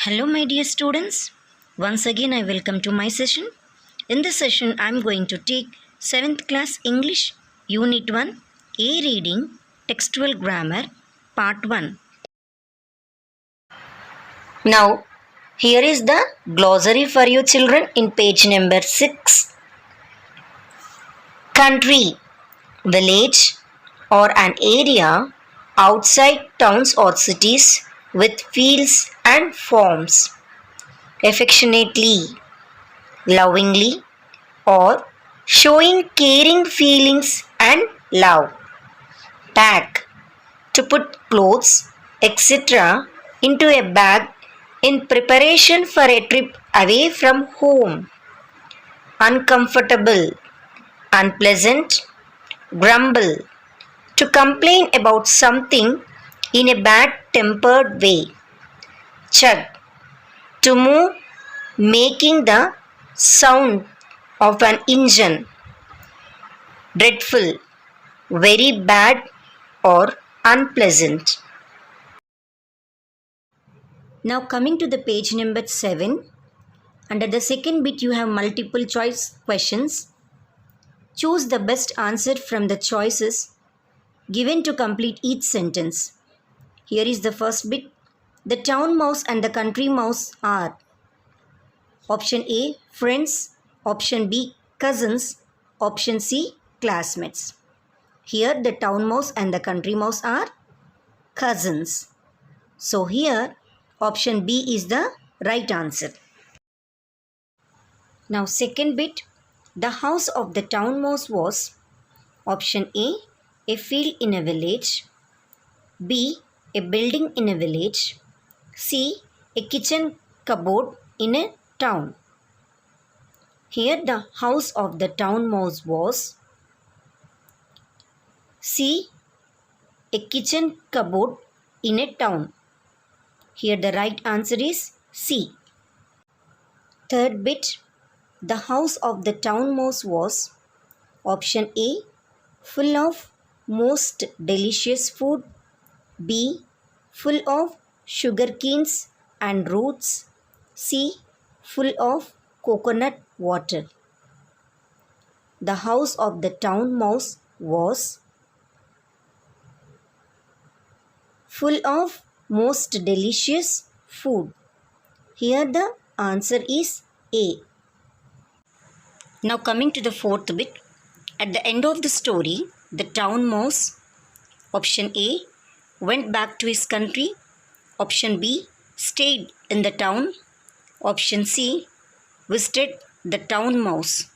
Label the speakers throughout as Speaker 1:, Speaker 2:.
Speaker 1: Hello, my dear students. Once again, I welcome to my session. In this session, I am going to take 7th class English Unit 1 A Reading Textual Grammar Part 1. Now, here is the glossary for you children in page number 6. Country, village or an area outside towns or cities with fields and farms. Affectionately, lovingly, or showing caring feelings and love. Pack, to put clothes, etc. into a bag in preparation for a trip away from home. Uncomfortable, unpleasant, grumble, to complain about something in a bad tempered way. Chug, to move, making the sound of an engine. Dreadful, very bad or unpleasant. Now coming to the page number 7. Under the second bit you have multiple choice questions. Choose the best answer from the choices given to complete each sentence. Here is the first bit. The town mouse and the country mouse are option A, friends, option B, cousins, option C, classmates. Here the town mouse and the country mouse are cousins. So here option B is the right answer. Now second bit, the house of the town mouse was option A field in a village, B, a building in a village, C, a kitchen cupboard in a town. Here the house of the town mouse was C, a kitchen cupboard in a town. Here the right answer is C. Third bit, the house of the town mouse was option A, full of most delicious food, B, full of sugar canes and roots, C, full of coconut water. The house of the town mouse was full of most delicious food. Here the answer is A. Now coming to the fourth bit. At the end of the story, the town mouse, option A, went back to his country, option B, stayed in the town, option C, visited the town mouse.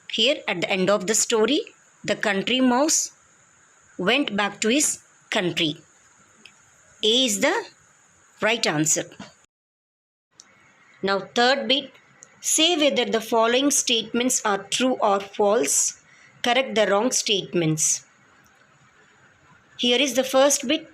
Speaker 1: Here at the end of the story, the country mouse went back to his country. A is the right answer. Now third bit, say whether the following statements are true or false. Correct the wrong statements. Here is the first bit.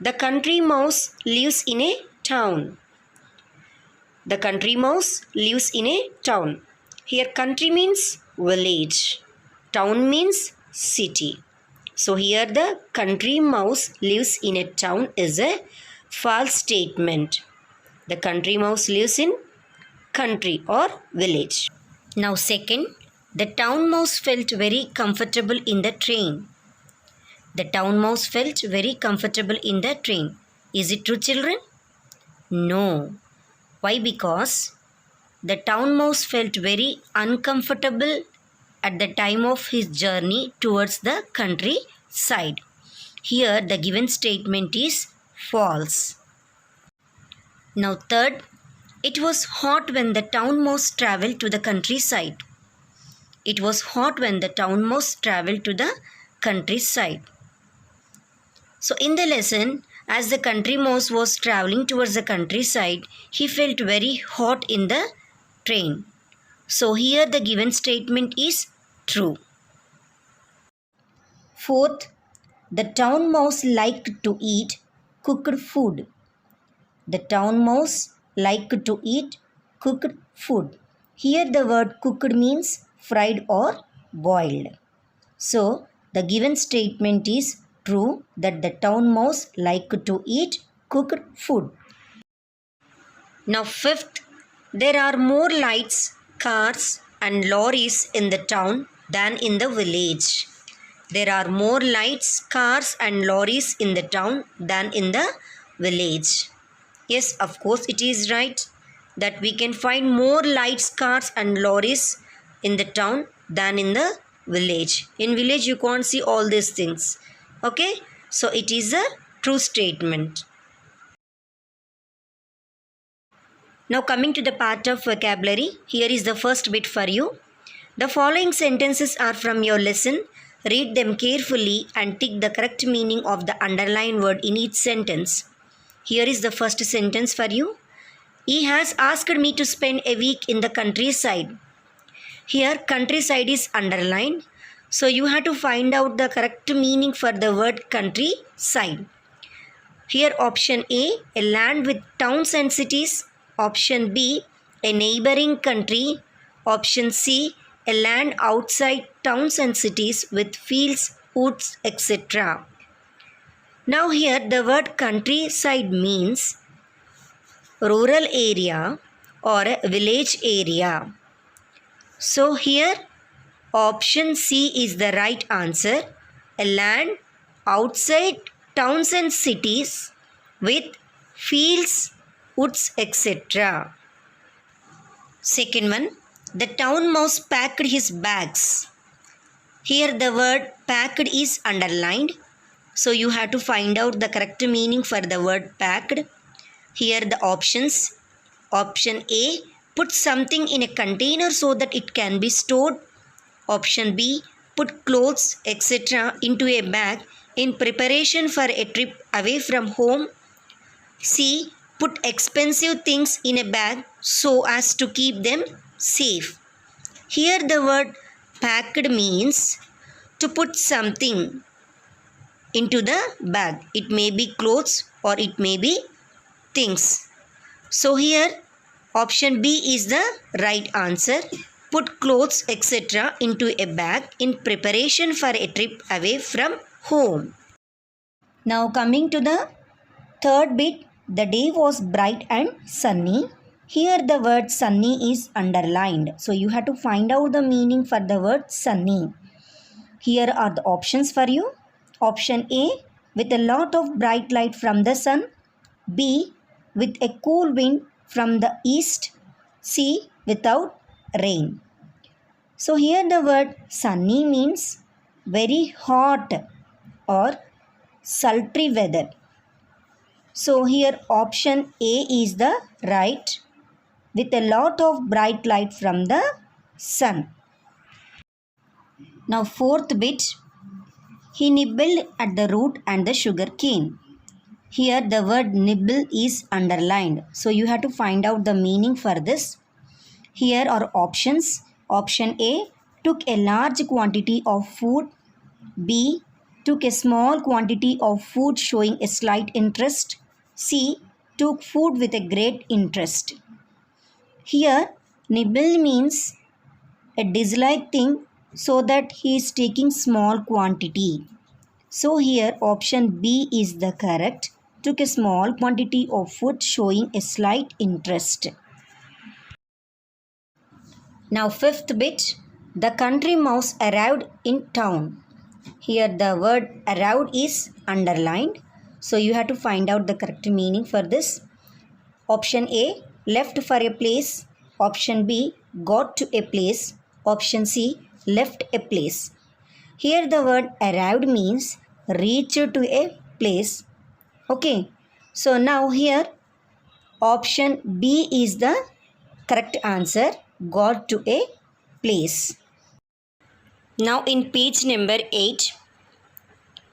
Speaker 1: The country mouse lives in a town. The country mouse lives in a town. Here country means village. Town means city. So here the country mouse lives in a town is a false statement. The country mouse lives in country or village. Now second, the town mouse felt very comfortable in the train. The town mouse felt very comfortable in the train. Is it true, children? No. Why? Because the town mouse felt very uncomfortable at the time of his journey towards the countryside. Here the given statement is false. Now third, it was hot when the town mouse travelled to the countryside. It was hot when the town mouse travelled to the countryside. So in the lesson, as the country mouse was travelling towards the countryside, he felt very hot in the train. So here the given statement is true. Fourth, the town mouse liked to eat cooked food. The town mouse liked to eat cooked food. Here the word cooked means fried or boiled. So the given statement is true that the town mouse liked to eat cooked food. Now, fifth, there are more lights, cars, and lorries in the town than in the village. There are more lights, cars, and lorries in the town than in the village. Yes, of course, it is right that we can find more lights, cars, and lorries in the town than in the village. In village, you can't see all these things. Okay, so it is a true statement. Now, coming to the part of vocabulary, here is the first bit for you. The following sentences are from your lesson. Read them carefully and tick the correct meaning of the underlined word in each sentence. Here is the first sentence for you. He has asked me to spend a week in the countryside. Here, countryside is underlined. So, you have to find out the correct meaning for the word countryside. Here, option A land with towns and cities. Option B, a neighboring country. Option C, a land outside towns and cities with fields, woods, etc. Now here the word countryside means rural area or a village area. So here option C is the right answer. A land outside towns and cities with fields, woods, etc. Second one, the town mouse packed his bags. Here the word packed is underlined. So you have to find out the correct meaning for the word packed. Here the options. Option A, put something in a container so that it can be stored. Option B, put clothes, etc. into a bag in preparation for a trip away from home. C, put expensive things in a bag so as to keep them safe. Here the word packed means to put something into the bag. It may be clothes or it may be things. So here option B is the right answer. Put clothes etc. into a bag in preparation for a trip away from home. Now coming to the third bit, the day was bright and sunny. Here the word sunny is underlined. So you have to find out the meaning for the word sunny. Here are the options for you. Option A, with a lot of bright light from the sun. B, with a cool wind from the east. C, without rain. So here the word sunny means very hot or sultry weather. So here option A is the right, with a lot of bright light from the sun. Now fourth bit, he nibbled at the root and the sugar cane. Here the word nibble is underlined. So you have to find out the meaning for this. Here are options. Option A, took a large quantity of food. B, took a small quantity of food showing a slight interest. C, took food with a great interest. Here nibble means a disliked thing, so that he is taking small quantity. So here option B is the correct. Took a small quantity of food showing a slight interest. Now fifth bit, the country mouse arrived in town. Here the word arrived is underlined. So you have to find out the correct meaning for this. Option A, left for a place. Option B, got to a place. Option C, left a place. Here the word arrived means reached to a place. Okay. So now here option B is the correct answer. Got to a place. Now in page number 8,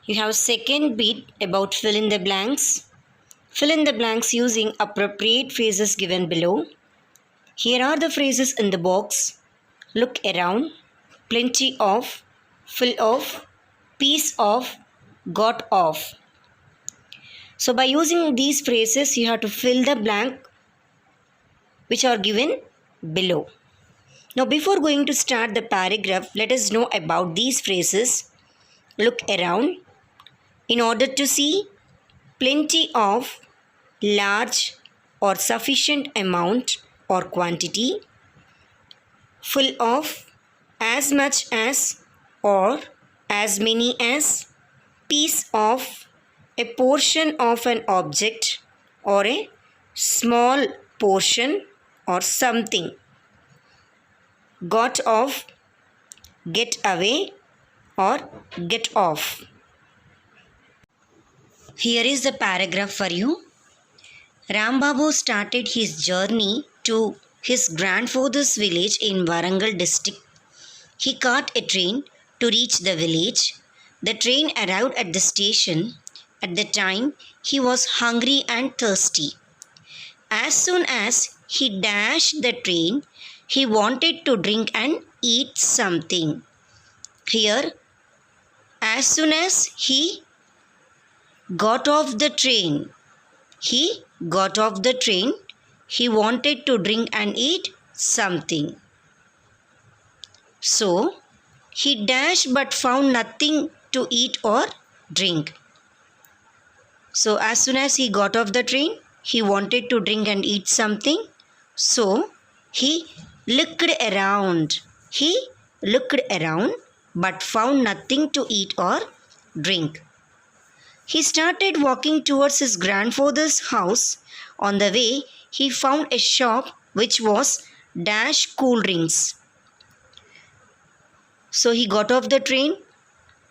Speaker 1: you have second bit about fill in the blanks. Fill in the blanks using appropriate phrases given below. Here are the phrases in the box. Look around, plenty of, full of, piece of, got of. So by using these phrases, you have to fill the blank which are given below. Now before going to start the paragraph, let us know about these phrases. Look around, in order to see, plenty of, large, or sufficient amount or quantity, full of, as much as, or as many as, piece of, a portion of an object, or a small portion or something. Got off, get away, or get off. Here is the paragraph for you. Rambabu started his journey to his grandfather's village in Warangal district. He caught a train to reach the village. The train arrived at the station. At the time, he was hungry and thirsty. As soon as he dashed the train, he wanted to drink and eat something. Here, as soon as he got off the train, he wanted to drink and eat something. So, he dashed but found nothing to eat or drink. So, as soon as he got off the train, he wanted to drink and eat something. So, he looked around. But found nothing to eat or drink. He started walking towards his grandfather's house. On the way, he found a shop which was dash cool drinks. So he got off the train.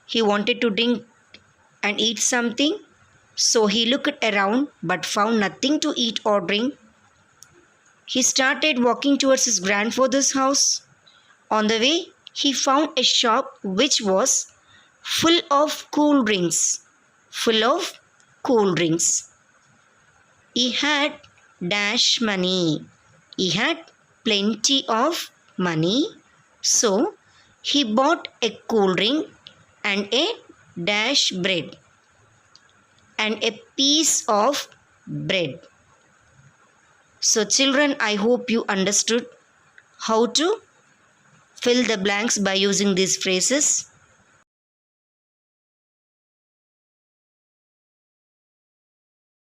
Speaker 1: He wanted to drink and eat something. So he looked around but found nothing to eat or drink. He started walking towards his grandfather's house. On the way, he found a shop which was full of cool drinks. He had dash money. He had plenty of money. So, he bought a cool drink and a dash bread and a piece of bread. So, children, I hope you understood how to fill the blanks by using these phrases.